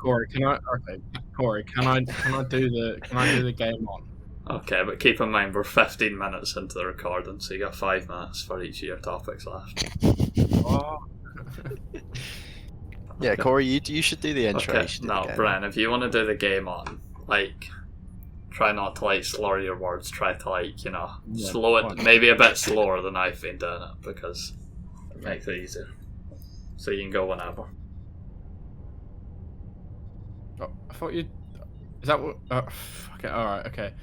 Corey, can I? Okay, Corey, can I do the game on? Okay, but keep in mind we're 15 minutes into the recording, so you got 5 minutes for each of your topics left. Oh. Yeah, Corey, you should do the intro. Okay, no, Brian, if you want to do the game on, like, try not to like slur your words. Try to like, you know, slow it, maybe a bit slower than I've been doing it, because it makes it easier. So you can go whenever. Oh, I thought you. Is that what? Okay, all right, okay.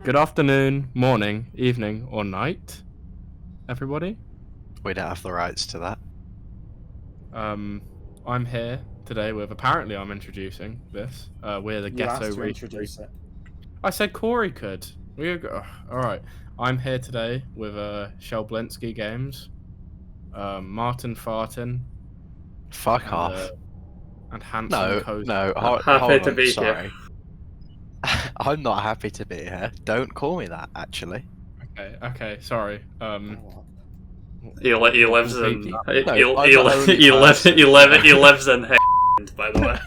Good afternoon, morning, evening, or night, everybody. We don't have the rights to that. I'm here today with. Apparently, I'm introducing this. We're the Ghetto Reef. I said Corey could. All right. I'm here today with Shelblinsky Games, Martin Fartin. Fuck off. And Hanson Cozy. Happy to be here. I'm not happy to be here. Don't call me that, actually. Okay, sorry. He lives in. No, He lives in. By the way,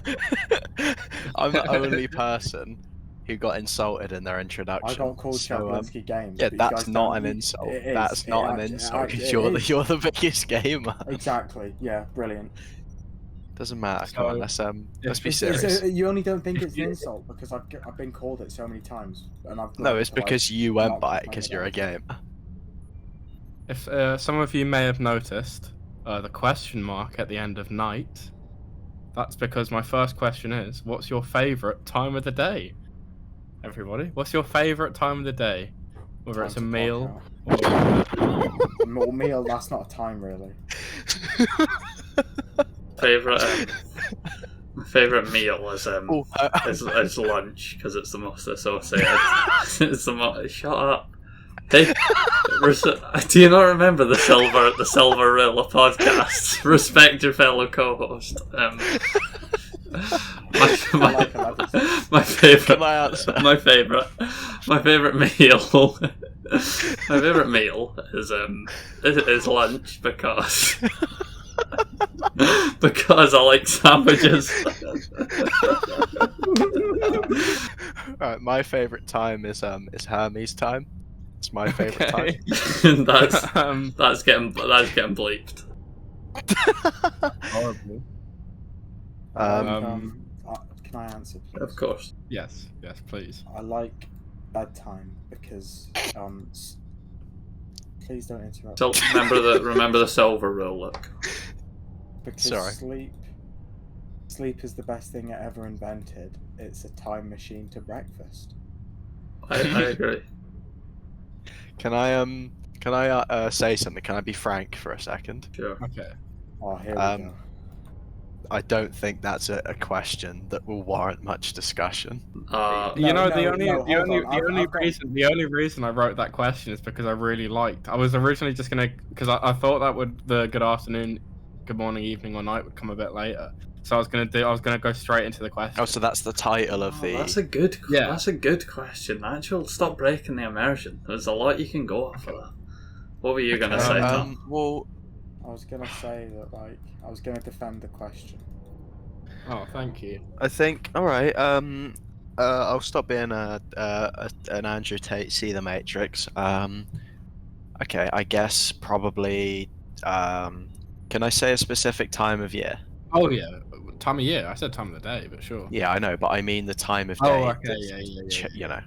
I'm the only person who got insulted in their introduction. I got called Shelblinsky Games. Yeah, that's not an insult. That's not an insult because you're the biggest gamer. Exactly. Yeah, brilliant. Doesn't matter. Come on, let's be serious. You only don't think it's an insult because I've been called it so many times, and I've. No, it's because you went by it because you're a gamer. If some of you may have noticed the question mark at the end of night, that's because my first question is, what's your favourite time of the day? Everybody, what's your favourite time of the day? Whether it's a meal or... meal, that's not a time, really. My favourite meal is is lunch, because it's the most associated. It's the most. Shut up. Hey, do you not remember the Silver Rilla podcast? Respect your fellow co-host. My favorite meal is lunch because I like sandwiches. Right, my favorite time is Hermes time. It's my favorite time. that's getting bleeped. Horrible. Can I answer, please? Of course. Yes, please. I like bedtime because please don't interrupt. So remember the silver rule. Look. Because sleep is the best thing ever invented. It's a time machine to breakfast. I agree. Can I say something? Can I be frank for a second? Sure. Okay. Oh, here we go. I don't think that's a question that will warrant much discussion. The only reason I wrote that question is because I really liked. I was originally just gonna because I thought that the good afternoon, good morning, evening, or night would come a bit later. So I was gonna go straight into the question. Oh, so that's the title of the. That's a good question. Nigel, stop breaking the immersion. There's a lot you can go off of that. What were you gonna say, Tom? Well, I was gonna say that I was gonna defend the question. Oh, thank you. I think all right. I'll stop being an Andrew Tate. See the Matrix. Okay, I guess probably. Can I say a specific time of year? Oh yeah, time of year. I said time of the day, but sure. Yeah, I know, but I mean the time of day. Oh, okay, yeah. You know,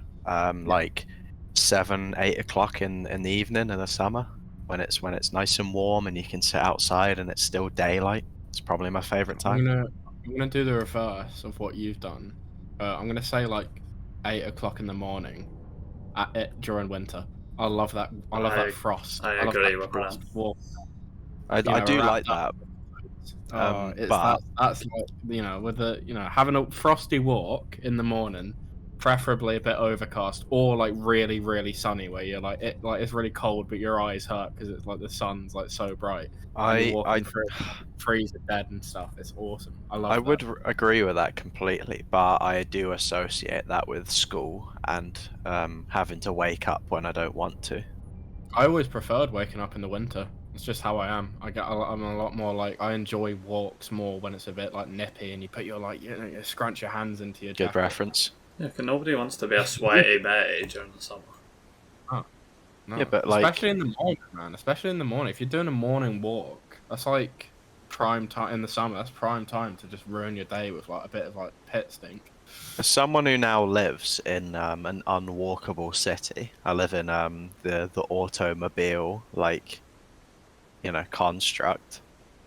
like 7, 8 o'clock in the evening in the summer, when it's nice and warm and you can sit outside and it's still daylight. It's probably my favorite time. I'm gonna do the reverse of what you've done. I'm gonna say like 8 o'clock in the morning, during winter. I love that. I love that frost. I agree with that. I do like that. That's like, with having a frosty walk in the morning, preferably a bit overcast, or like really really sunny where you're like it's really cold but your eyes hurt because it's like the sun's like so bright. I freeze to dead and stuff. It's awesome. I would agree with that completely, but I do associate that with school and having to wake up when I don't want to. I always preferred waking up in the winter. It's just how I am. I'm a lot more like I enjoy walks more when it's a bit like nippy and you put your like you scrunch your hands into your Good jacket. reference. Yeah, 'cause nobody wants to be a sweaty Betty during the summer. Oh, no. Yeah, but like, especially in the morning, man. Especially in the morning. If you're doing a morning walk, that's like prime time in the summer. That's prime time to just ruin your day with like a bit of like pit stink. as someone who now lives in an unwalkable city, I live in the automobile construct.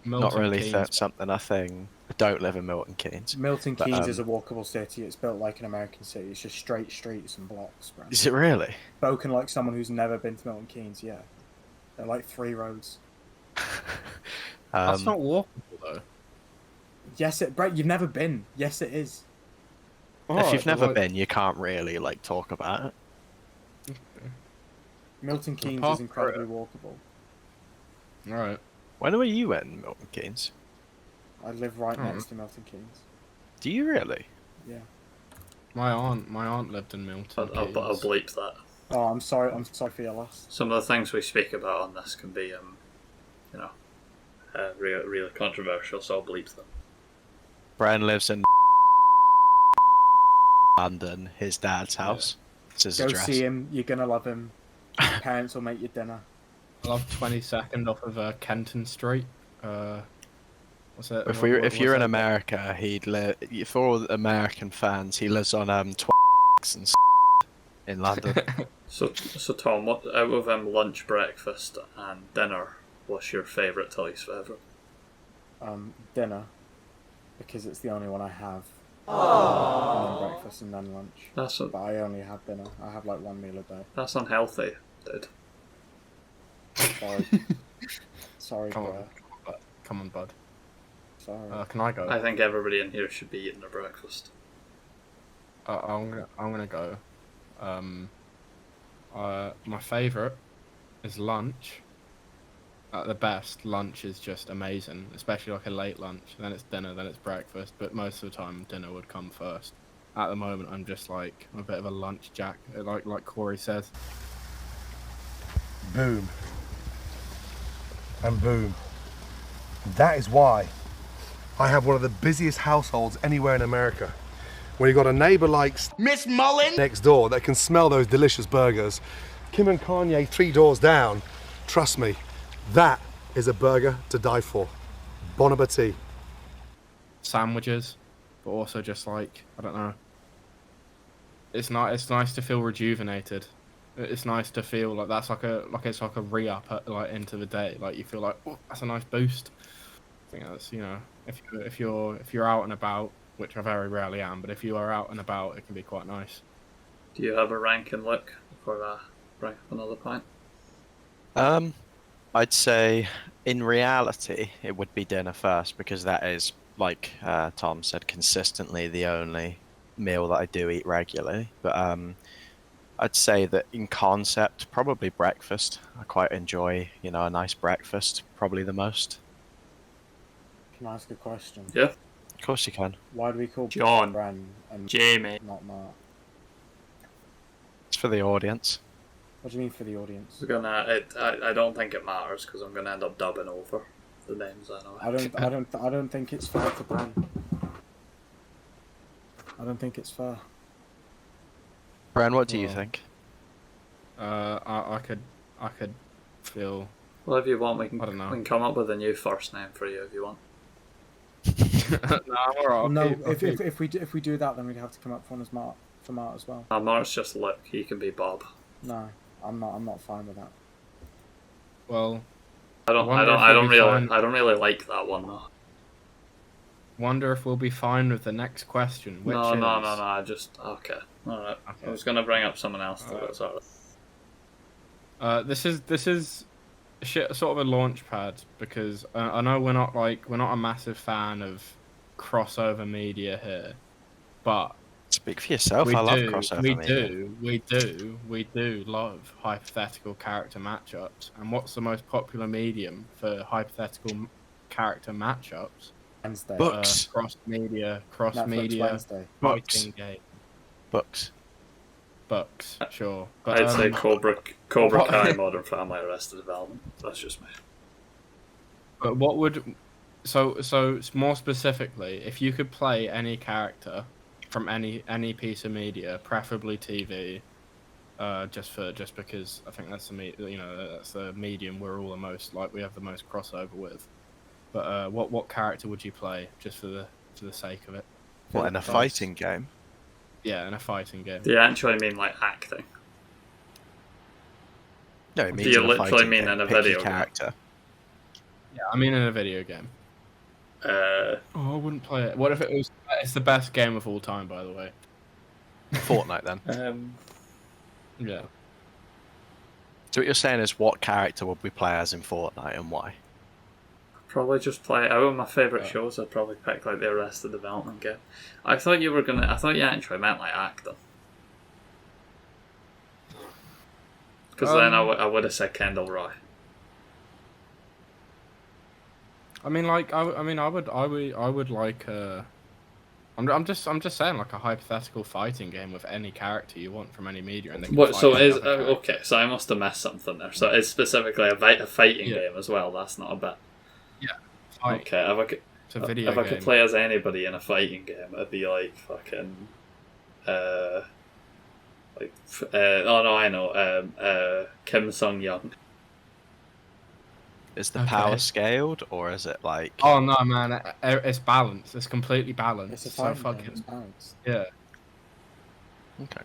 Milton Not really Keynes. something I think. I don't live in Milton Keynes. Milton But, Keynes is a walkable city. It's built like an American city. It's just straight streets and blocks, bro. Is it really? Spoken like someone who's never been to Milton Keynes, yeah. They're like 3 roads. That's not walkable though. Yes, Brett, you've never been. Yes, it is. If you've never been, you can't really like talk about it. Milton Keynes is incredibly walkable. Alright. When were you in Milton Keynes? I live right next to Milton Keynes. Do you really? Yeah. My aunt lived in Milton I'll Keynes. bleep that. Oh, I'm sorry for your loss. Some of the things we speak about on this can be, really controversial, so I'll bleep them. Brian lives in London, his dad's house. It's his Go address. see him. You're gonna love him. Your parents will make you dinner. I love 22nd off of Kenton Street. What's it? If you're in America, he'd live. For all the American fans, he lives on and in London. So Tom, what out of lunch, breakfast, and dinner, what's your favourite to least favourite? Dinner, because it's the only one I have. And then breakfast and then lunch. But I only have dinner. I have like 1 meal a day. That's unhealthy, dude. Sorry. Sorry, Come bro. on, come on, bud. Sorry. Can I go? I think everybody in here should be eating their breakfast. I'm gonna go. My favourite is lunch. At the best, lunch is just amazing, especially like a late lunch. Then it's dinner, then it's breakfast. But most of the time, dinner would come first. At the moment, I'm just like a bit of a lunch jack, like Corey says. Boom. And boom. That is why I have one of the busiest households anywhere in America. When you've got a neighbour like Miss Mullen next door that can smell those delicious burgers. Kim and Kanye 3 doors down. Trust me, that is a burger to die for. Bon appetit. Sandwiches, but also just like, I don't know. It's nice to feel rejuvenated. It's nice to feel like it's like a re-up like into the day. Like you feel like, oh, that's a nice boost. I think that's, if you're out and about, which I very rarely am, but if you are out and about, it can be quite nice. Do you have a ranking look before rank up another pint? I'd say in reality it would be dinner first, because that is, like Tom said, consistently the only meal that I do eat regularly. But I'd say that in concept, probably breakfast. I quite enjoy, a nice breakfast, probably the most. Can I ask a question? Yeah. Of course you can. Why do we call John Bran and Jamie, not Mark? It's for the audience. What do you mean for the audience? I don't think it matters because I'm gonna end up dubbing over the names anyway. I don't think it's fair to Bran. I don't think it's fair. Brian, what do you think? I could feel. Well, if you want, we I don't know. can come up with a new first name for you if you want. No, I'm alright. No, if we do that, then we'd have to come up with one as Mark as well. Mark's just Luke. He can be Bob. No, I'm not fine with that. Well, I don't really like that one though. Wonder if we'll be fine with the next question. Which No. is... I just okay. All right. Okay. I was gonna bring up someone else. That's all right. This is sort of a launch pad because I know we're not a massive fan of crossover media here, but Speak for yourself. I love crossover media. We do love hypothetical character matchups. And what's the most popular medium for hypothetical character matchups? Wednesday. Books. Cross media, Wednesday. fighting game. Books, sure. But, I'd say Cobra Kai, Modern Family, Arrested Development. That's just me. But what would so more specifically, if you could play any character from any piece of media, preferably TV, just because I think that's that's the medium we're all the most like we have the most crossover with. But what character would you play just for the sake of it? What, in a fighting game? Yeah, in a fighting game. Do you actually mean like acting? No, it means Do you in a literally fighting mean game. in a Pick video your game? character? Yeah, I mean in a video game. Oh, I wouldn't play it. What if it was? It's the best game of all time, by the way. Fortnite, then. Yeah. So what you're saying is, what character would we play as in Fortnite, and why? Probably just play. Out of my favourite shows, I'd probably pick like the Arrested Development game. I thought you actually meant like actor. Because then I would have said Kendall Roy. I mean, like, I would like. I'm just saying, like a hypothetical fighting game with any character you want from any media, and they can What? fight So is another character. okay. So I must have missed something there. So it's specifically a fighting game as well. That's not a bit. Yeah. Fight. Okay. It's a video game. If I could play as anybody in a fighting game, it'd be like fucking. Oh no, I know. Kim Sung Young. Is the power scaled, or is it like? Oh no, man! It's balanced. It's completely balanced. It's a fighting game. It's fucking balanced. yeah. Okay.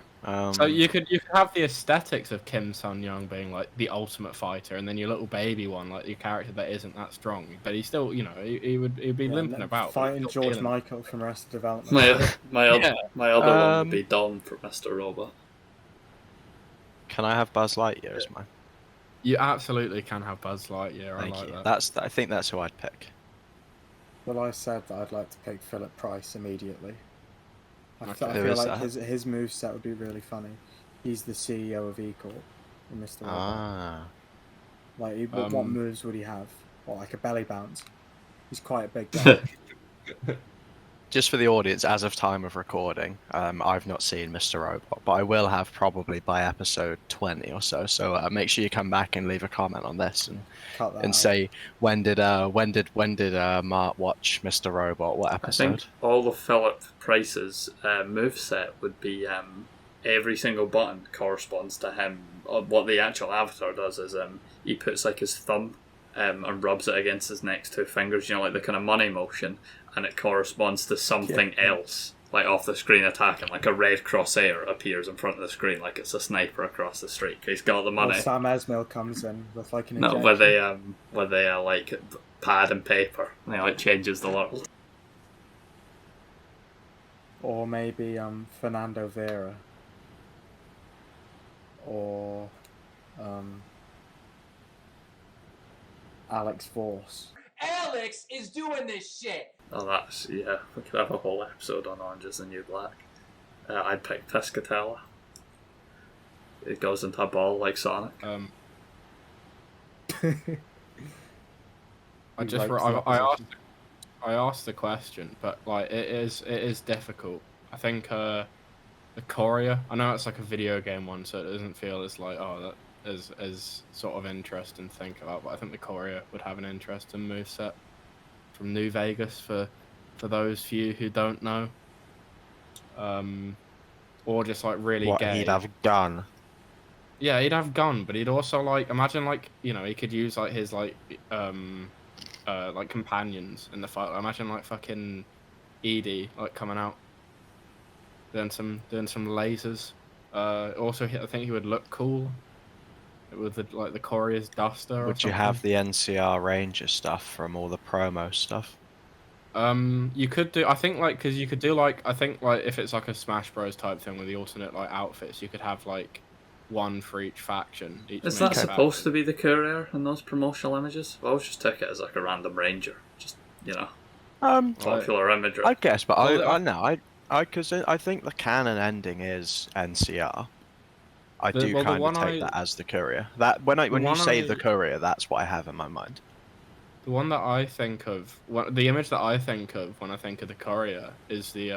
So you could have the aesthetics of Kim Sun Young being like the ultimate fighter, and then your little baby one, like your character that isn't that strong, but he's still, he'd be limping about. Fighting George Michael from Arrested Development. My other one would be Dom from Mr. Robot. Can I have Buzz Lightyear as mine? You absolutely can have Buzz Lightyear. Thank I like you. that. I think that's who I'd pick. Well, I said that I'd like to pick Philip Price immediately. I Okay. feel like his moveset would be really funny. He's the CEO of E-Corp in Mr. Robot. Like, what moves would he have? Well, like a belly bounce. He's quite a big guy. Just for the audience, as of time of recording, I've not seen Mr. Robot, but I will have probably by episode 20 or so. So make sure you come back and leave a comment on this and say when did Mart watch Mr. Robot? What episode? I think all of Philip Price's moveset would be every single button corresponds to him. What the actual avatar does is he puts like his thumb and rubs it against his next two fingers, like the kind of money motion, and it corresponds to something else, like off the screen attacking, like a red crosshair appears in front of the screen, like it's a sniper across the street. He's got the money. Well, Sam Esmail comes in with like an injection. Where they like pad and paper, and he like changes the world. Or maybe Fernando Vera. Or Alex Force. Alex is doing this shit! Oh, we could have a whole episode on Orange is the New Black. I'd pick Piscatella. It goes into a ball like Sonic. I asked the question, but like it is difficult. I think the Courier. I know it's like a video game one, so it doesn't feel as like that is sort of interesting to think about. But I think the Courier would have an interesting moveset from New Vegas for those few who don't know. Or just like really gay. He'd have gun. Yeah, he'd have gun, but he'd also like imagine like he could use like his like companions in the fight. Like, imagine like fucking Edie like coming out, doing some lasers. Also, I think he would look cool with the Courier's duster. Would you have the NCR Ranger stuff from all the promo stuff? You could do. I think because you could do I think if it's like a Smash Bros type thing with the alternate outfits, you could have one for each faction. Is that supposed to be the Courier in those promotional images? I always just took it as like a random ranger, just popular imagery. I guess, but I think the canon ending is NCR. I do kind of take that as the Courier. That when you say the Courier, that's what I have in my mind. The one that I think of, the image that I think of when I think of the Courier is the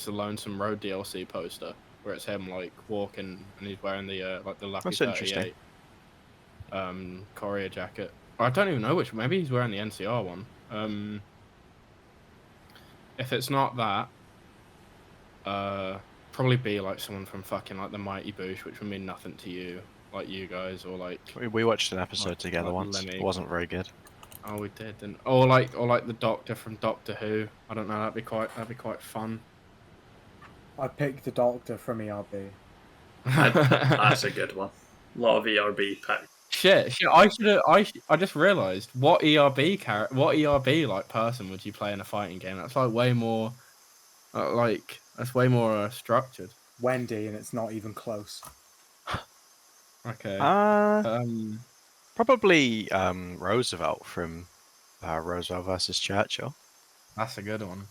Lonesome Road DLC poster, where it's him walking and he's wearing the Lucky 38 Courier jacket. I don't even know which. Maybe he's wearing the NCR one. If it's not that, probably be like someone from fucking like the Mighty Boosh, which would mean nothing to you, like you guys, or like We watched an episode together like once. Lenny. It wasn't very good. Oh, we did, and or like the Doctor from Doctor Who. I don't know. That'd be quite fun. I picked the Doctor from ERB. That's a good one. A lot of ERB picks. Shit! I just realised what ERB like person would you play in a fighting game? That's like way more, that's way more structured. Wendy, and it's not even close. Okay. Probably Roosevelt from Roosevelt versus Churchill. That's a good one.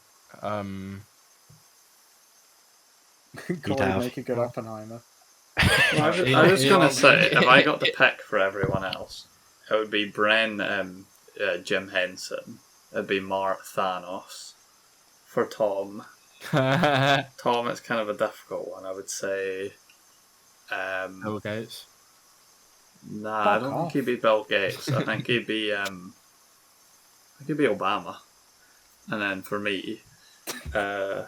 Corey make a good Oppenheimer. I was gonna say, if I got to pick for everyone else, it would be Bren, Jim Henson. It'd be Mark Thanos. For Tom, it's kind of a difficult one. I would say. Bill Gates. Nah, I don't think he'd be Bill Gates. I think he'd be Obama. And then for me, I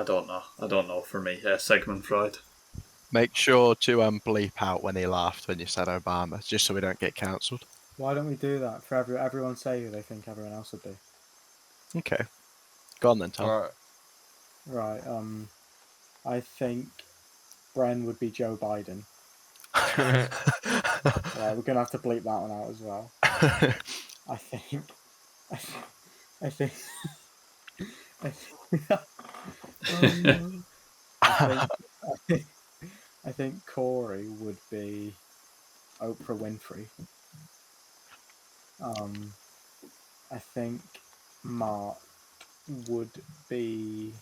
don't know. For me, Sigmund Freud. Make sure to bleep out when he laughed when you said Obama, just so we don't get cancelled. Why don't we do that? For everyone say who they think everyone else would be. Okay. Go on then, Tom. All right. I think Bren would be Joe Biden. We're gonna have to bleep that one out as well. I think Corey would be Oprah Winfrey. I think Mark would be.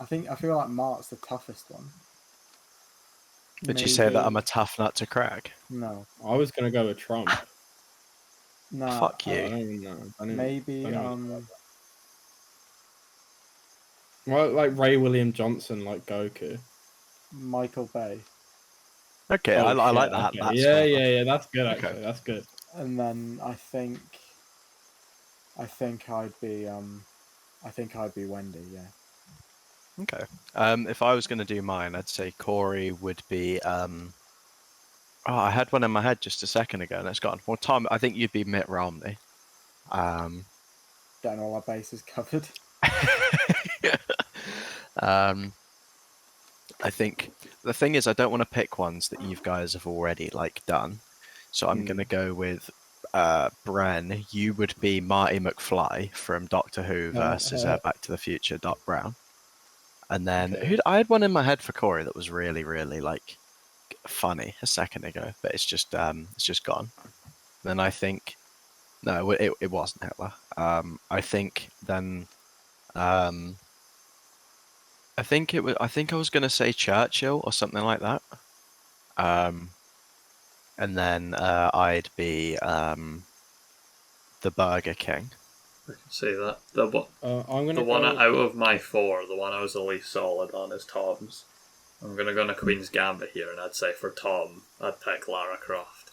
I feel like Mark's the toughest one. Did you say that I'm a tough nut to crack? No. I was gonna go with Trump. Nah. Fuck you. I don't even know. Maybe. Well, like Ray William Johnson, like Goku. Michael Bay. Okay, I like that. Okay. That's Yeah. That's good. Actually, Okay. That's good. And then I think I'd be Wendy. Yeah. Okay. If I was going to do mine, I'd say Corey would be. I had one in my head just a second ago, and it's gone. Well, Tom, I think you'd be Mitt Romney. Getting all our bases covered. I think the thing is, I don't want to pick ones that you guys have already done, so I'm going to go with Bren. You would be Marty McFly from Doctor Who versus Back to the Future, Doc Brown. And then I had one in my head for Corey that was really, really funny a second ago, but it's just gone. Then I think no, it wasn't Hitler. I think then I think I was gonna say Churchill or something like that. And then I'd be the Burger King. I can see that. The one out of my four, the one I was the least solid on is Tom's. I'm gonna go on a Queen's Gambit here, and I'd say for Tom, I'd pick Lara Croft.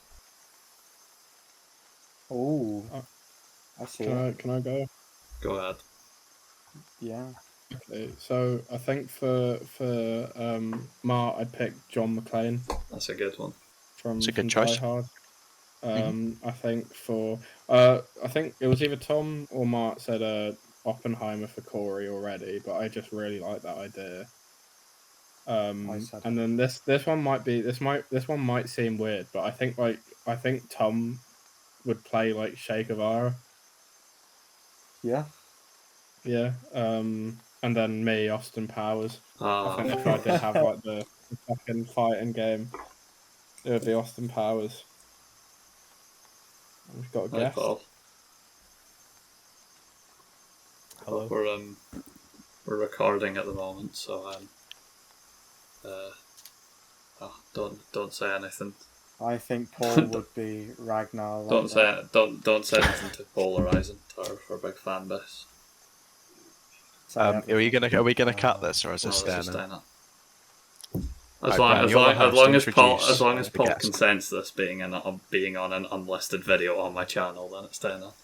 Oh, I see. Can I go? Go ahead. Yeah. Okay, so I think for Mark, I'd pick John McClane. That's a good one. It's a good choice. Die Hard. I think for I think it was either Tom or Mark said Oppenheimer for Corey already, but I just really like that idea. And then this one might seem weird, but I think Tom would play Che Guevara. Yeah. Yeah. And then me, Austin Powers. I think if I did have the fucking fighting game, it would be Austin Powers. We've got a guess. Hello. We're recording at the moment, so don't say anything. I think Paul would be Ragnar. Don't say anything too polarizing for a big fan base. Are we gonna cut this, or is this staying? As long as Paul consents this being on an unlisted video on my channel, then it's 10 off.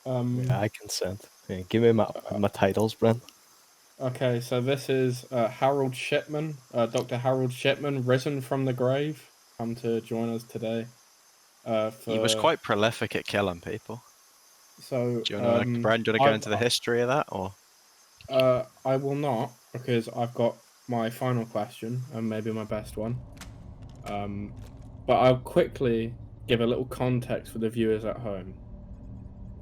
Yeah, I consent. Yeah, give me my titles, Brent. Okay, so this is Harold Shipman, Dr. Harold Shipman, risen from the grave, come to join us today. He was quite prolific at killing people. So, do you want to go into the history of that, or? I will not, because I've got my final question, and maybe my best one. But I'll quickly give a little context for the viewers at home.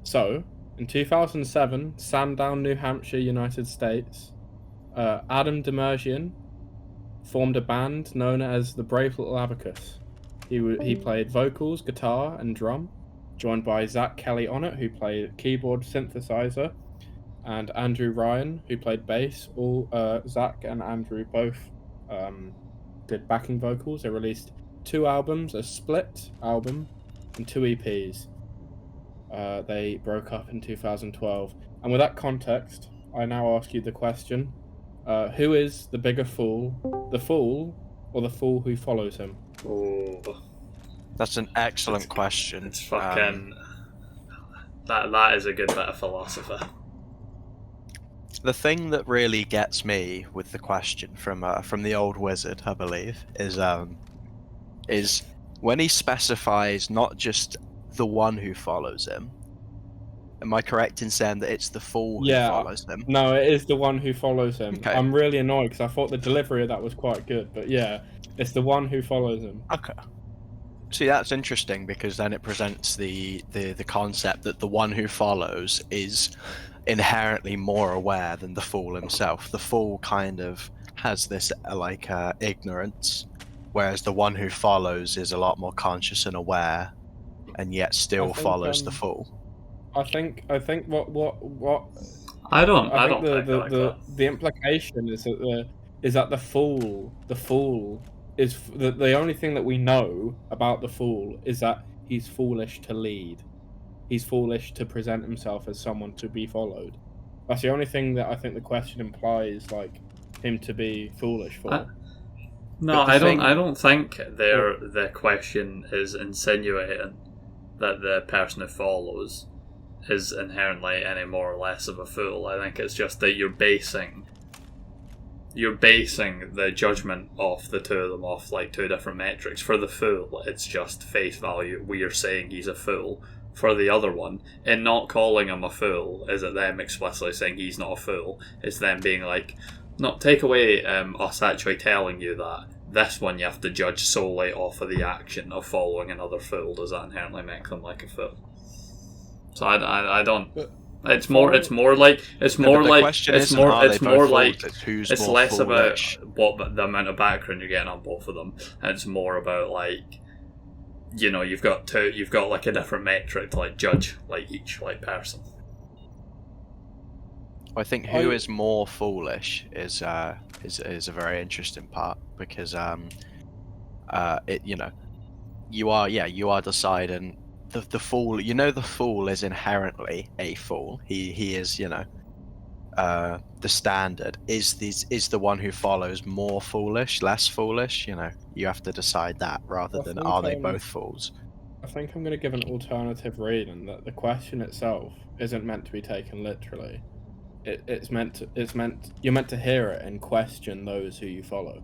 So, in 2007, Sandown, New Hampshire, United States, Adam Demerjian formed a band known as the Brave Little Abacus. He played vocals, guitar, and drum, joined by Zach Kelly on it, who played keyboard synthesizer, and Andrew Ryan, who played bass. Zach and Andrew both did backing vocals. They released 2 albums, a split album, and 2 EPs. They broke up in 2012. And with that context, I now ask you the question, who is the bigger fool, the fool, or the fool who follows him? Oh, that's an excellent question. It's fucking... that is a good bit of philosophy. The thing that really gets me with the question from the old wizard, I believe, is when he specifies not just the one who follows him. Am I correct in saying that it's the fool who follows him? No, it is the one who follows him. Okay. I'm really annoyed because I thought the delivery of that was quite good, but yeah, it's the one who follows him. Okay. See, that's interesting because then it presents the concept that the one who follows is inherently more aware than the fool himself. The fool kind of has this ignorance, whereas the one who follows is a lot more conscious and aware, and yet still follows the fool. I think what I don't think think the implication is that the fool is the only thing that we know about the fool is that he's foolish to lead. He's foolish to present himself as someone to be followed. That's the only thing that I think the question implies, like, him to be foolish for. I don't think the question is insinuating that the person who follows is inherently any more or less of a fool. I think it's just that you're basing the judgment of the two of them off like 2 different metrics. For the fool, it's just face value. We are saying he's a fool. For the other one, in not calling him a fool, is it them explicitly saying he's not a fool? It's them being like, not take away us actually telling you that this one you have to judge solely off of the action of following another fool. Does that inherently make them like a fool? So I don't. It's less about what the amount of background you're getting on both of them, and it's more about like, you know, you've got like a different metric to like judge like each like person. I think who is more foolish is a very interesting part because you are deciding the fool. You know, the fool is inherently a fool. He is, the standard. Is the one who follows more foolish, less foolish? You know, you have to decide that rather than are they both fools. I think I'm going to give an alternative reading that the question itself isn't meant to be taken literally. You're meant to hear it and question those who you follow.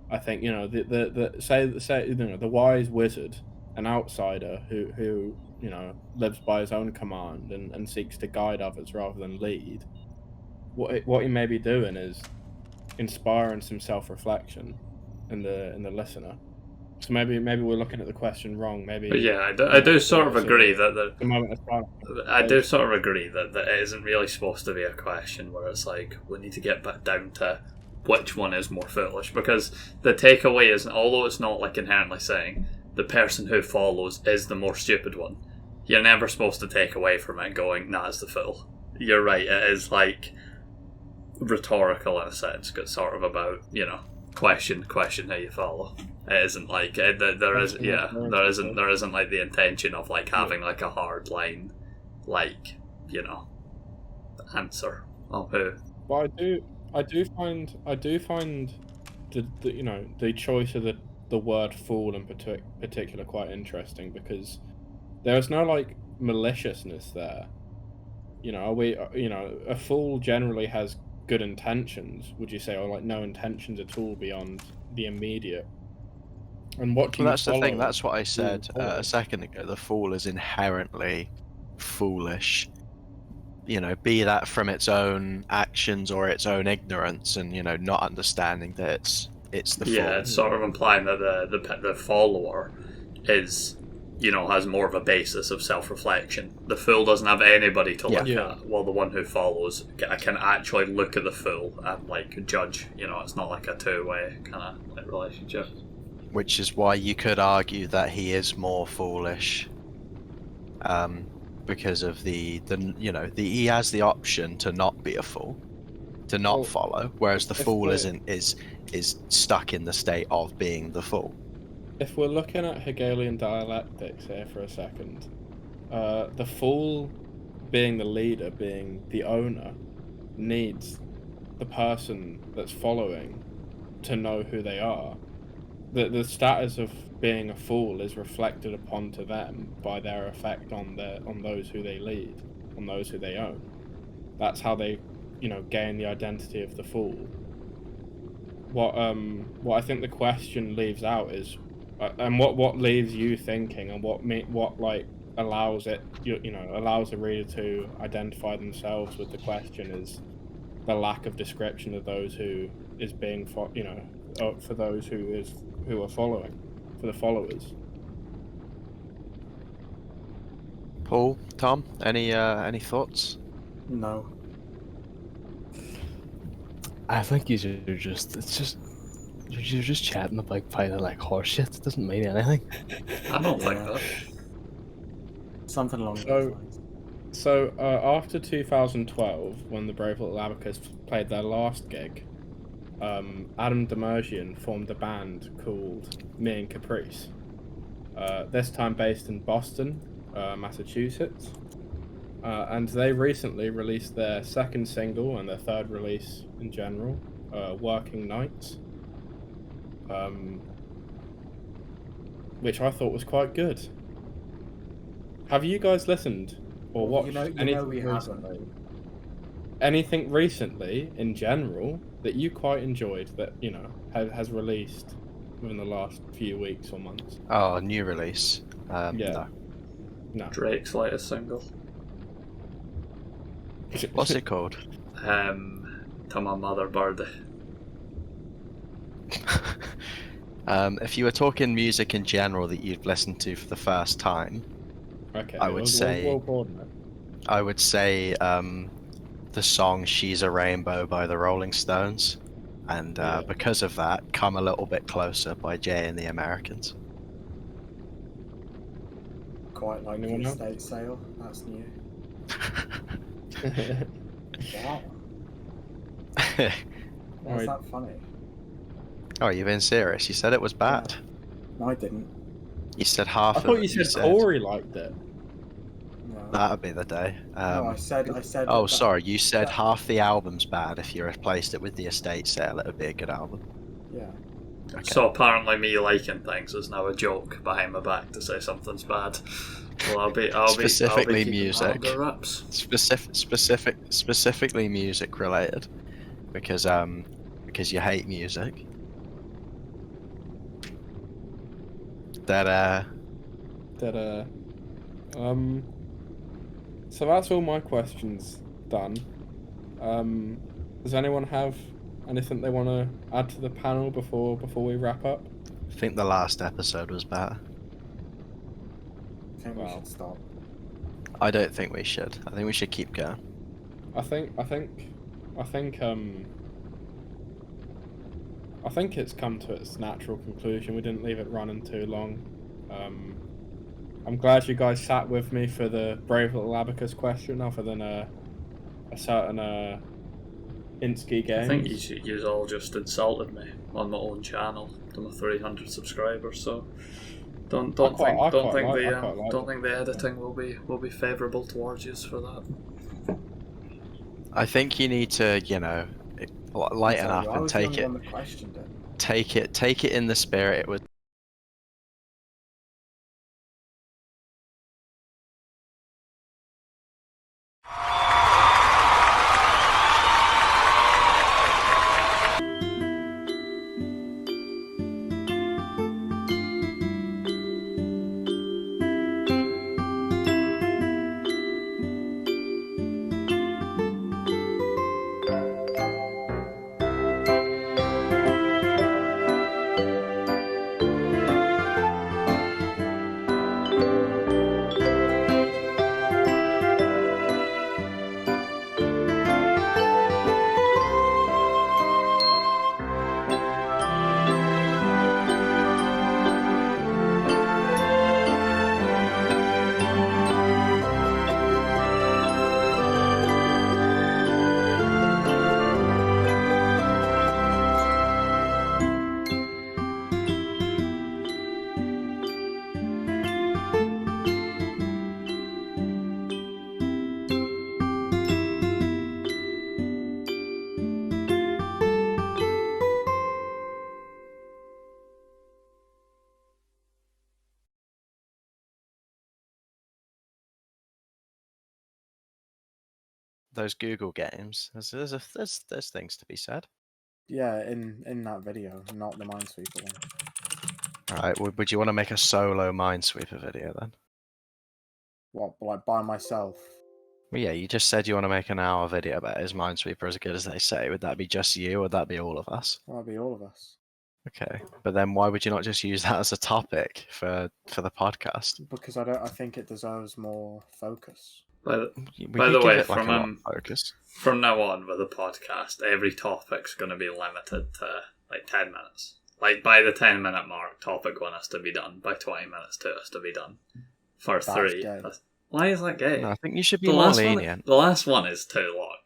I think the wise wizard, an outsider who lives by his own command and seeks to guide others rather than lead. What he may be doing is inspiring some self-reflection in the listener. So maybe we're looking at the question wrong. Maybe. But yeah, I do sort of agree that it isn't really supposed to be a question where it's like we need to get back down to which one is more foolish, because the takeaway is, although it's not like inherently saying the person who follows is the more stupid one, you're never supposed to take away from it going, nah, it's the fool. You're right, it is like rhetorical in a sense, because it's sort of about, question how you follow. It isn't like there isn't like the intention of like having like a hard line, like answer of who. But I do find the choice of the word fool in particular quite interesting, because there is no like maliciousness there. A fool generally has good intentions, would you say, or like no intentions at all beyond the immediate? And what do Well, you that's the thing. follow That's what I being said a foolish? second ago. The fool is inherently foolish. Be that from its own actions or its own ignorance, and not understanding that it's the Yeah, fool. it's sort of implying that the follower is, has more of a basis of self-reflection. The fool doesn't have anybody to look at, while the one who follows can actually look at the fool and like judge. It's not like a two-way kind of like relationship. Which is why you could argue that he is more foolish. Because of he has the option to not be a fool, to not follow, whereas the fool is stuck in the state of being the fool. If we're looking at Hegelian dialectics here for a second, the fool, being the leader, being the owner, needs the person that's following to know who they are. The status of being a fool is reflected upon to them by their effect on those who they lead, on those who they own. That's how they, gain the identity of the fool. What I think the question leaves out is, and what leaves you thinking, and what like allows it, allows the reader to identify themselves with the question, is the lack of description of those who is being for those who are following, for the followers. Paul, Tom, any thoughts? No. I think you're just chatting about fighting like horse shit. It doesn't mean anything. I don't think that. Something along those lines. So after 2012, when the Brave Little Abacus played their last gig, Adam Demerjian formed a band called Me and Caprice. This time based in Boston, Massachusetts. And they recently released their second single and their third release in general, Working Nights, which I thought was quite good. Have you guys listened or watched anything recently? Anything recently in general that you quite enjoyed that, has released within the last few weeks or months? Oh, a new release? No. Drake's latest single. What's it called? To My Mother Birdie. If you were talking music in general that you've listened to for the first time, okay, I would say the song "She's a Rainbow" by the Rolling Stones, and because of that, "Come a Little Bit Closer" by Jay and the Americans. Quite like the estate sale. That's new. Wow. Why is that funny? Oh, you've been serious? You said it was bad. Yeah. No, I didn't. You said half. I thought you said Corey liked it. No. That'd be the day. No, I said. Oh, sorry. You said half the album's bad. If you replaced it with the estate sale, it would be a good album. Yeah. Okay. So apparently, me liking things is now a joke behind my back to say something's bad. Well, I'll be specifically keeping music. that under wraps. Specifically music related, because you hate music. So that's all my questions done. Does anyone have anything they want to add to the panel before we wrap up? I think the last episode was better. I think we should stop. I don't think we should. I think we should keep going. I think it's come to its natural conclusion. We didn't leave it running too long. I'm glad you guys sat with me for the Brave Little Abacus question, other than a certain Insky game. I think you all just insulted me on my own channel to my 300 subscribers. So don't think the editing will be favourable towards you for that. I think you need to, lighten up and take it. take it in the spirit. It was. Those Google games. There's things to be said. Yeah, in that video, not the Minesweeper one. Right. Would you want to make a solo Minesweeper video then? What, like by myself? Well, yeah, you just said you want to make an hour video about is Minesweeper as good as they say. Would that be just you, or would that be all of us? Well, that'd be all of us. Okay, but then why would you not just use that as a topic for the podcast? Because I think it deserves more focus. By the way, focus. From now on with the podcast, every topic's going to be limited to like 10 minutes. Like by the 10-minute mark, topic 1 has to be done. By 20 minutes, 2 has to be done. For 3. Why is that gay? No, I think you should be more lenient. The last one is too long.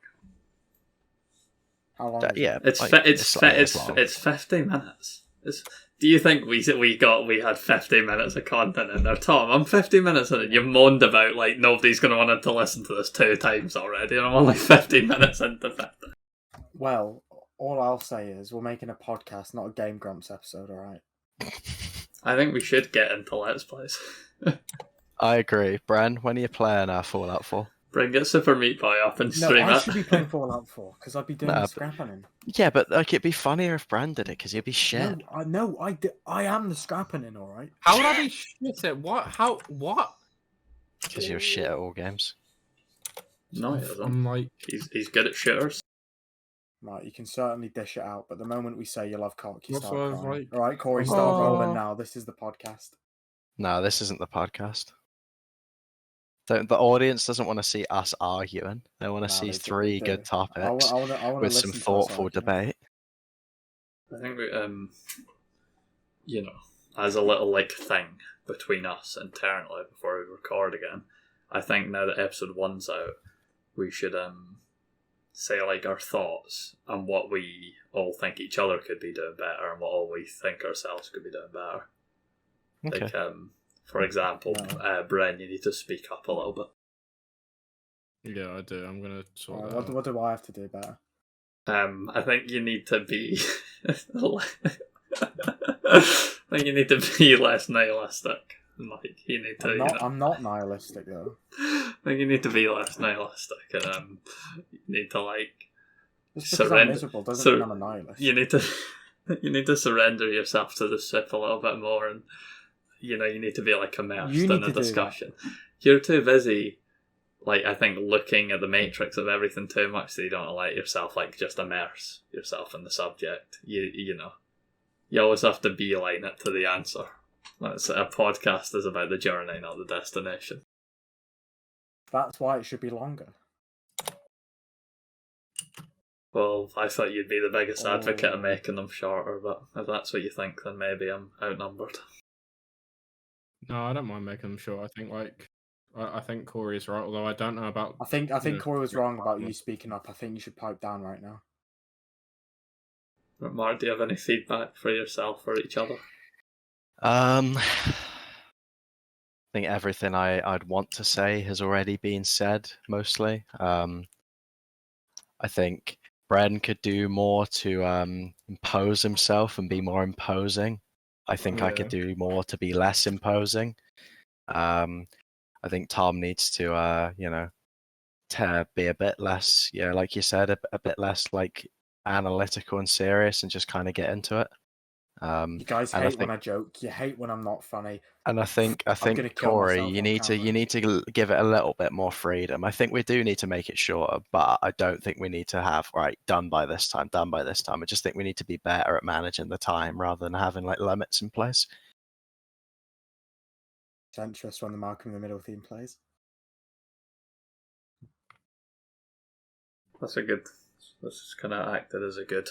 How long? Yeah, it's 50 minutes. Do you think we had 50 minutes of content in there, Tom? I'm 50 minutes in it. You moaned about like nobody's going to want to listen to this 2 times already, and I'm only 50 minutes into 50. Well, all I'll say is we're making a podcast, not a Game Grumps episode. All right. I think we should get into Let's Plays. I agree, Bren. When are you playing Fallout 4? Bring it Super Meat Boy up and stream I it. should be playing Fallout 4 because I'd be doing the scrapping. Yeah, but like it'd be funnier if Bran did it because you'd be shit. No, I am the scrapping, all right. How would I be shit at what? How what? Because you're shit at all games. No, he doesn't. I'm like he's good at shitters. Right, you can certainly dish it out, but the moment we say you love cock, you That's start what I was crying. like. All right, Corey, start rolling now. This is the podcast. No, this isn't the podcast. The audience doesn't want to see us arguing. They want to see 3 good topics I wanna with some thoughtful debate. I think we, as a little like thing between us internally before we record again, I think now that episode 1's out, we should say like our thoughts and what we all think each other could be doing better and what all we think ourselves could be doing better. Okay. Like for example, Bren, you need to speak up a little bit. Yeah, I do. I'm gonna sort that out. What do I have to do better? I think you need to be. I think you need to be less nihilistic. Like you need to. I'm not nihilistic though. I think you need to be less nihilistic, and you need to like just because I'm miserable doesn't mean I'm a nihilist. You need to surrender yourself to the ship a little bit more, and you need to be like immersed in a discussion. You're too busy. Like, I think looking at the matrix of everything too much, so you don't let yourself, like, just immerse yourself in the subject. You always have to beeline it to the answer. A podcast is about the journey, not the destination. That's why it should be longer. Well, I thought you'd be the biggest advocate of making them shorter, but if that's what you think, then maybe I'm outnumbered. No, I don't mind making them short. I think, I think Corey is right, although I don't know about... I think Corey was wrong about you speaking up. I think you should pipe down right now. Mark, do you have any feedback for yourself or each other? I think everything I'd want to say has already been said, mostly. I think Bren could do more to impose himself and be more imposing. I think I could do more to be less imposing. I think Tom needs to, to be a bit less, like you said, a bit less like analytical and serious, and just kind of get into it. You guys hate when I joke. You hate when I'm not funny. And I think Corey, you need to give it a little bit more freedom. I think we do need to make it shorter, but I don't think we need to have done by this time. I just think we need to be better at managing the time rather than having like limits in place. Centrist when the Malcolm in the Middle theme plays. This is kind of acted as a good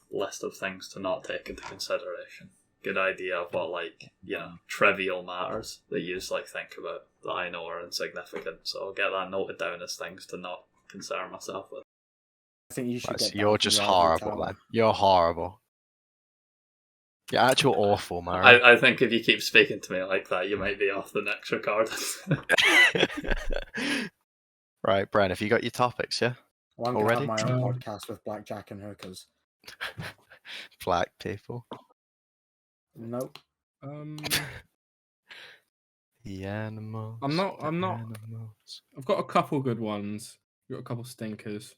list of things to not take into consideration. Good idea of what, trivial matters that you just think about that I know are insignificant. So I'll get that noted down as things to not concern myself with. I think you should. You're just horrible, man. You're horrible. You're actual awful, man. I think if you keep speaking to me like that, you might be off the next recording. Right, Bren, have you got your topics, yeah? Well, I'm already? Gonna have my own podcast with blackjack and hookers. Black people. Nope. The animals. I'm not. Animals. I've got a couple good ones. I've got a couple stinkers.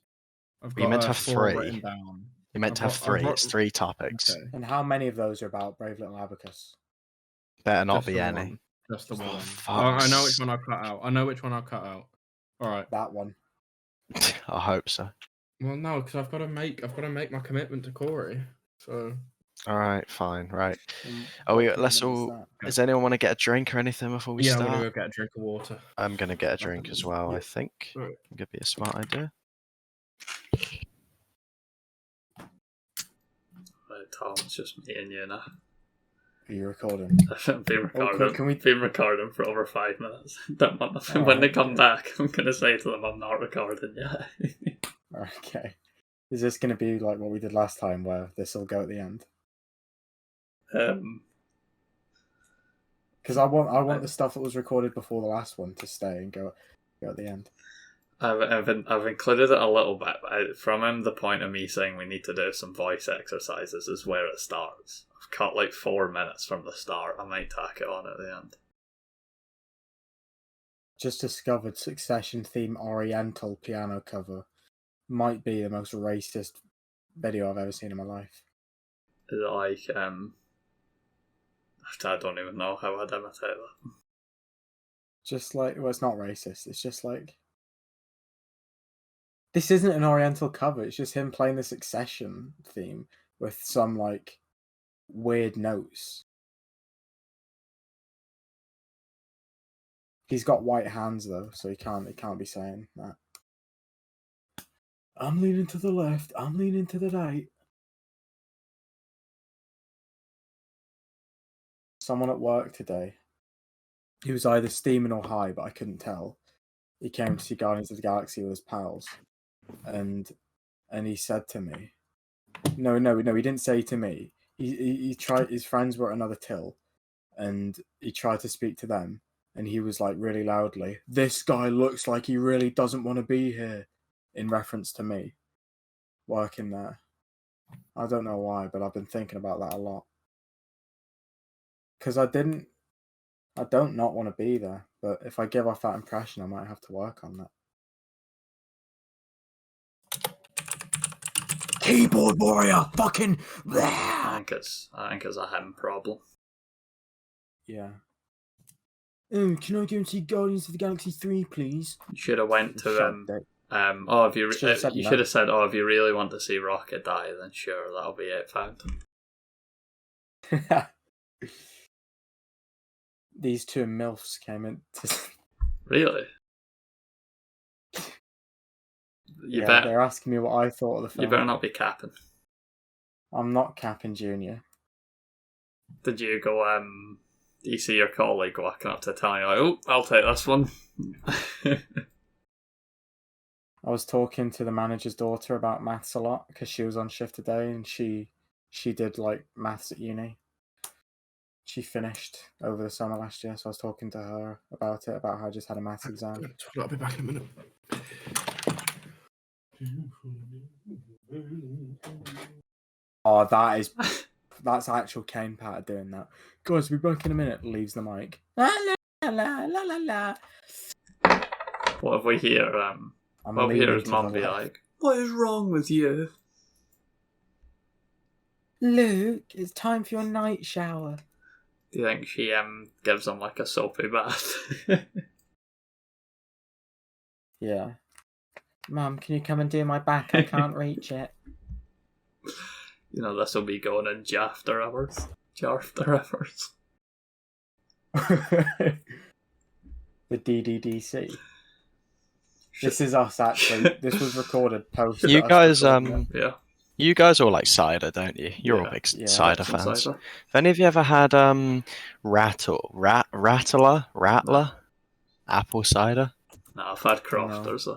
You meant to have 3. Written down. You meant to have 3. It's 3 topics. Okay. And how many of those are about Brave Little Abacus? Better not Just be the any. one. Just the one. Fuck. I know which one I cut out. All right. That one. I hope so. Well, no, because I've got to make my commitment to Corey. So. All right, fine, right. Does anyone want to get a drink or anything before we start? Yeah, I'm gonna go get a drink of water. I'm gonna get a drink as well. I think Right. it could be a smart idea. Right, Tom, it's just me and you now. Are you recording? I've been recording for over 5 minutes. When they come back, I'm going to say to them I'm not recording yet. Okay. Is this going to be like what we did last time, where this will go at the end? Because I want the stuff that was recorded before the last one to stay and go at the end. I've included it a little bit, but from the point of me saying we need to do some voice exercises is where it starts. I've cut 4 minutes from the start. I might tack it on at the end. Just discovered Succession theme Oriental piano cover might be the most racist video I've ever seen in my life. Is it I don't even know how I'd imitate that. Just well, it's not racist. It's just this isn't an Oriental cover. It's just him playing the Succession theme with some weird notes. He's got white hands though, so he can't be saying that. I'm leaning to the left. I'm leaning to the right. Someone at work today, he was either steaming or high, but I couldn't tell. He came to see Guardians of the Galaxy with his pals, and he said to me, no, he didn't say to me. He tried. His friends were at another till, and he tried to speak to them, and he was really loudly, "This guy looks like he really doesn't want to be here," in reference to me working there. I don't know why, but I've been thinking about that a lot. Because I don't not want to be there, but if I give off that impression, I might have to work on that. Keyboard warrior, fucking. I think it's a him problem. Yeah. Can I go and see Guardians of the Galaxy 3, please? You should have went to if you should have said, if you really want to see Rocket die, then sure, that'll be it, found. These two MILFs came in to... Really? They're asking me what I thought of the film. You better not be capping. I'm not capping, Junior. Did you go, you see your colleague walking up to telling you, I'll take this one? I was talking to the manager's daughter about maths a lot, because she was on shift today, and she did, maths at uni. She finished over the summer last year, so I was talking to her about how I just had a maths exam. I'll be back in a minute. Oh, that's actual Kane Patter doing that. Guys, we'll be back in a minute. Leaves the mic. La la la la la la. What if we hear? What if we hear his mum be like, "What is wrong with you?" Luke, it's time for your night shower. Do you think she gives him like a soapy bath? Yeah. Mum, can you come and do my back? I can't reach it. You know, this will be going in Jafter hours. Jafter hours. The DDDC. This is us actually. This was recorded post. You guys, Yeah. You guys all like cider, don't you? You're all big cider fans. Have any of you ever had Rattler apple cider? No, I've had Crofters.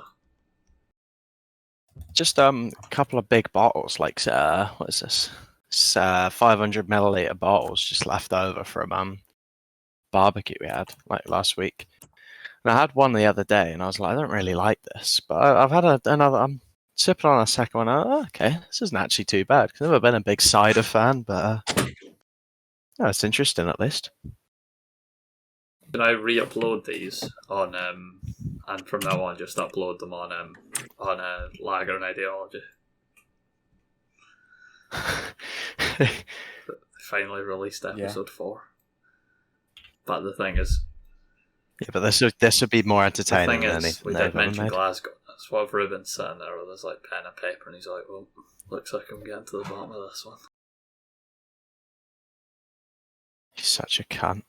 Just a couple of big bottles, like what is this? 500 milliliter bottles just left over from barbecue we had like last week. And I had one the other day, and I was like, I don't really like this, but I've had another. I'm sipping on a second one. Oh, okay, this isn't actually too bad. I've never been a big cider fan, but no, it's interesting at least. Can I re-upload these on and from now on just upload them on Lager and Ideology? Finally released episode 4. But the thing is, yeah, but this would be more entertaining than anything. We did mention Glasgow. That's what Ruben's sitting there with his like pen and paper, and he's like, "Well, looks like I'm getting to the bottom of this one." He's such a cunt.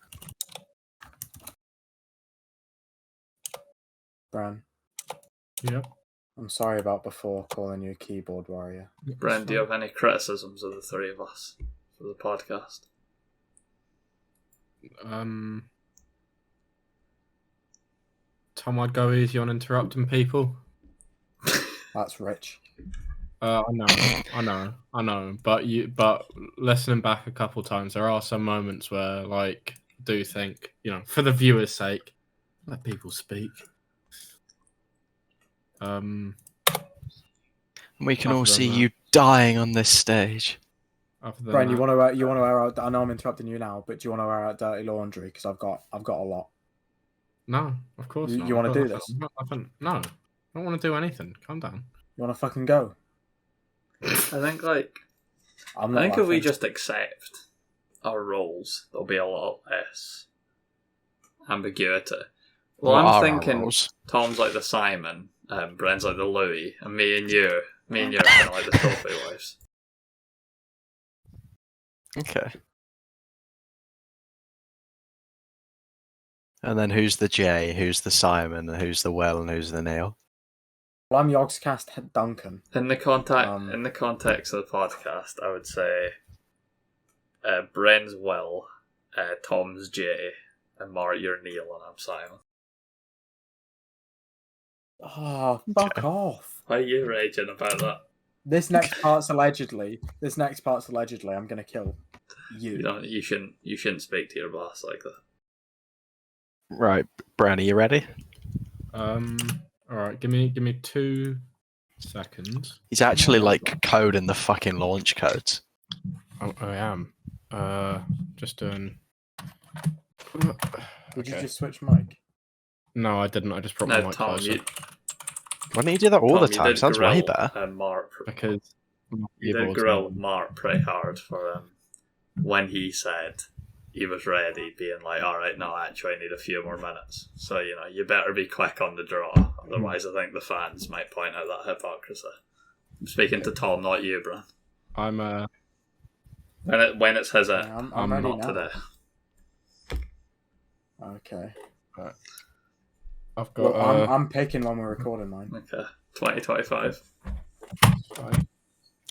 Bran. Yep. I'm sorry about before calling you a keyboard warrior. Bran, do you have any criticisms of the three of us for the podcast? Tom, I'd go easy on interrupting people. That's rich. I know. But listening back a couple times, there are some moments where, like, do think, for the viewer's sake, let people speak. We can all see you dying on this stage. Brian, you want to wear out? I know I'm interrupting you now, but do you want to wear out dirty laundry? Because I've got a lot. No, of course not. You want to do this? No, I don't want to do anything. Calm down. You want to fucking go? I think if we just accept our roles, there'll be a lot less ambiguity. Well, I'm thinking Tom's like the Simon, Bren's like the Louis, and me and you are kind of like the trophy wives. Okay. And then who's the J, who's the Simon, and who's the Will, and who's the Neil? Well, I'm Yogscast Duncan. In the context of the podcast, I would say Bren's Will, Tom's J, and Mark, you're Neil, and I'm Simon. Oh, fuck off. Why are you raging about that? This next part's allegedly. I'm gonna kill you. You shouldn't speak to your boss like that. Right, Bran, are you ready? All right, give me 2 seconds. He's actually like coding the fucking launch codes. I am. Just doing. Did you just switch mic? No, I didn't. I just brought my mic Tom, closer. Why don't you do that all the time? Sounds way better. Mark, because you did grill Mark pretty hard for when he said he was ready, being like, "All right, no, actually, I need a few more minutes." So you better be quick on the draw, otherwise, I think the fans might point out that hypocrisy. I'm speaking to Tom, not you, Bran. I'm when it's his I'm ready not now. today. Okay. Right. I've got. I'm picking when we're recording mine. Okay, 2025.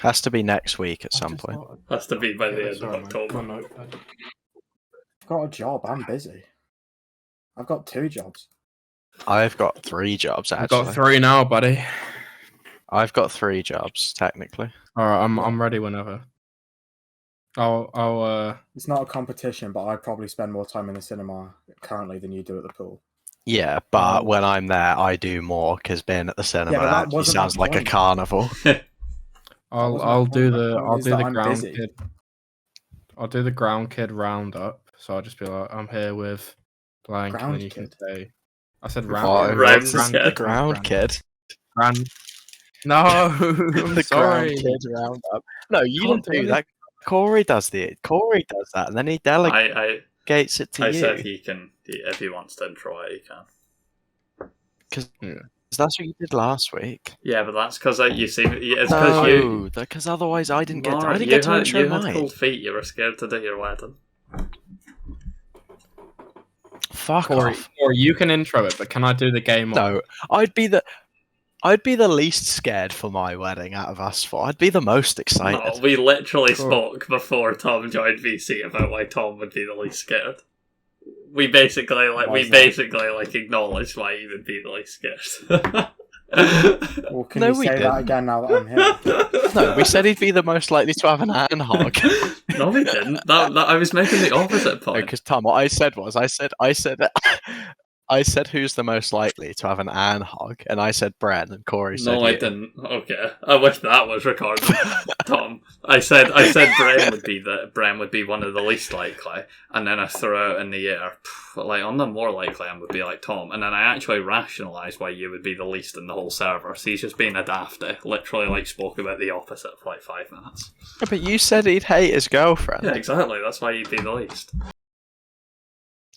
Has to be next week at some point. Has to be by the end of October. I've got a job. I'm busy. I've got 2 jobs. I've got 3 jobs actually. I've got 3 now, buddy. I've got 3 jobs technically. All right, I'm ready whenever. I'll. It's not a competition, but I probably spend more time in the cinema currently than you do at the pool. Yeah, but when I'm there, I do more because being at the cinema that actually wasn't sounds my like a point. carnival. I'll do the I'm ground busy. kid. I'll do the ground kid roundup. So I'll just be like, I'm here with blank, and Ground then you kid? can say, I said What? round. Round What's kid. the ground kid? Grand. No, I'm The ground sorry. kid roundup. No, you Can't don't do that. Corey does that, and then he delegates it to I you. said he can, if he wants to intro it, he can. Because that's what you did last week. Yeah, but that's because you see, it's because because otherwise I didn't get. Mark, I didn't get to intro you had mine. cold feet. You were scared to do your wedding. Fuck Corey, off. Corey, you can intro it, but can I do the game? No, I'd be the least scared for my wedding out of us four. I'd be the most excited. No, we literally spoke before Tom joined VC about why Tom would be the least scared. We basically acknowledged why he would be the least scared. Well, can you say that again now that I'm here? No, we said he'd be the most likely to have an ant hog. No, we didn't. I was making the opposite point. Because Tom, what I said was, I said who's the most likely to have an ant hog, and I said Bren, and Corey said No, I you. didn't. Okay, I wish that was recorded. Tom, I said Bren would be one of the least likely, and then I threw out in the air, like on the more likely end would be like Tom, and then I actually rationalised why you would be the least in the whole server. So he's just being a dafty, literally like spoke about the opposite for like 5 minutes. Yeah, but you said he'd hate his girlfriend. Yeah, exactly. That's why he'd be the least.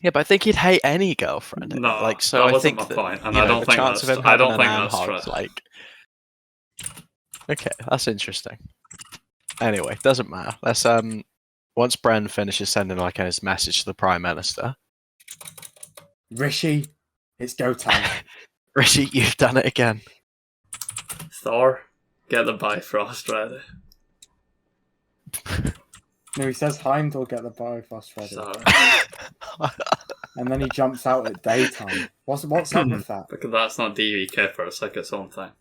Yeah, but I think he'd hate any girlfriend. No, like so. that I wasn't think my point, and you I know, don't the think chance that's. of him I having don't think an that's ant hog's true. like. Okay, that's interesting. Anyway, doesn't matter. Let's once Bren finishes sending like his message to the Prime Minister. Rishi, it's go time. Rishi, you've done it again. Thor, get the Bifrost ready. No, he says Heimdall get the Bifrost ready. Sorry. And then he jumps out at daytime. What's up with that? Because that's not DV Kipper, it's like its own thing.